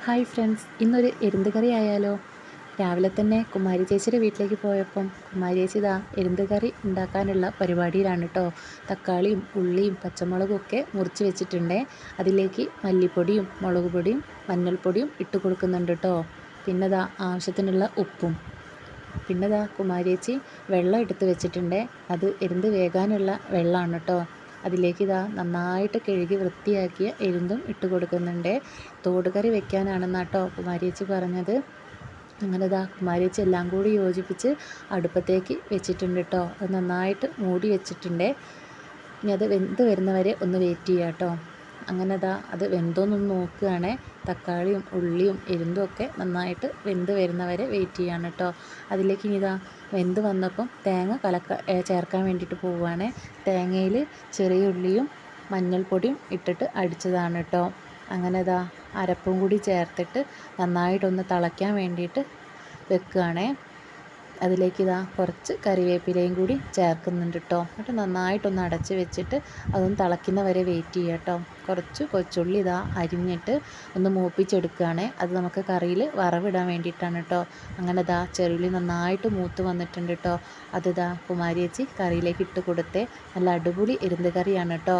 Hi friends, ഇന്നൊരു എരുന്ത് കറി ആയാലോ? രാവിലെ തന്നെ കുമാരി ചേച്ചിയുടെ വീട്ടിലേക്ക് പോയപ്പം കുമാരി ചേച്ചി എരുന്ത് കറി ഉണ്ടാക്കാനുള്ള പരിപാടിയിലാണ് കേട്ടോ. തക്കാളിയും ഉള്ളിയും പച്ചമുളകും ഒക്കെ മുറിച്ച് വെച്ചിട്ടുണ്ട്. അതിലേക്ക് മല്ലിപ്പൊടിയും മുളക് പൊടിയും മഞ്ഞൾപ്പൊടിയും ഇട്ട് കൊടുക്കുന്നുണ്ട് കേട്ടോ. പിന്നെ ആവശ്യത്തിനുള്ള ഉപ്പും. പിന്നെ കുമാരി ചേച്ചി വെള്ളം എടുത്ത് വെച്ചിട്ടുണ്ട്. അത് എരുന്ത് വേകാനുള്ള വെള്ളമാണ് കേട്ടോ. അതിലേക്ക് നന്നായിട്ട് കഴുകി വൃത്തിയാക്കിയ എരുന്തും ഇട്ട് കൊടുക്കുന്നുണ്ട്. തോട് കറി വെക്കാനാണെന്നാട്ടോ കുമാരി ചേച്ചി പറഞ്ഞത്. അങ്ങനെ കുമാരി ചേച്ചി എല്ലാം കൂടി യോജിപ്പിച്ച് അടുപ്പത്തേക്ക് വെച്ചിട്ടുണ്ട് കേട്ടോ. അത് നന്നായിട്ട് മൂടി വെച്ചിട്ടുണ്ട്. ഇനി അത് വെന്ത് വരുന്നവരെ ഒന്ന് വെയിറ്റ് ചെയ്യാം കേട്ടോ. അങ്ങനെ അത് വെന്തോന്നൊന്ന് നോക്കുകയാണേ. തക്കാളിയും ഉള്ളിയും എരുന്തും ഒക്കെ നന്നായിട്ട് വെന്ത് വരുന്നവരെ വെയിറ്റ് ചെയ്യാണ് കേട്ടോ. അതിലേക്ക് ഇനി വെന്ത് വന്നപ്പം തേങ്ങ ചേർക്കാൻ വേണ്ടിയിട്ട് പോവുകയാണേ. തേങ്ങയിൽ ചെറിയ ഉള്ളിയും മഞ്ഞൾപ്പൊടിയും ഇട്ടിട്ട് അടിച്ചതാണ് കേട്ടോ. അങ്ങനെ അരപ്പും കൂടി ചേർത്തിട്ട് നന്നായിട്ടൊന്ന് തിളയ്ക്കാൻ വേണ്ടിയിട്ട് വെക്കുകയാണേ. അതിലേക്ക് കുറച്ച് കറിവേപ്പിലയും കൂടി ചേർക്കുന്നുണ്ട് കേട്ടോ. എന്നിട്ട് നന്നായിട്ടൊന്ന് അടച്ച് വെച്ചിട്ട് അതൊന്ന് തിളയ്ക്കുന്ന വരെ വെയിറ്റ് ചെയ്യുക കേട്ടോ. കുറച്ച് കൊച്ചുള്ളി അരിഞ്ഞിട്ട് ഒന്ന് മൂപ്പിച്ചെടുക്കുകയാണ്. അത് നമുക്ക് കറിയിൽ വറവിടാൻ വേണ്ടിയിട്ടാണ് കേട്ടോ. അങ്ങനെ ചെറുള്ളി നന്നായിട്ട് മൂത്ത് വന്നിട്ടുണ്ട് കേട്ടോ. അത് കുമാരി ചേച്ചി കറിയിലേക്ക് ഇട്ട് കൊടുത്തേ. നല്ല അടിപൊളി എരുന്ത് കറിയാണ് കേട്ടോ.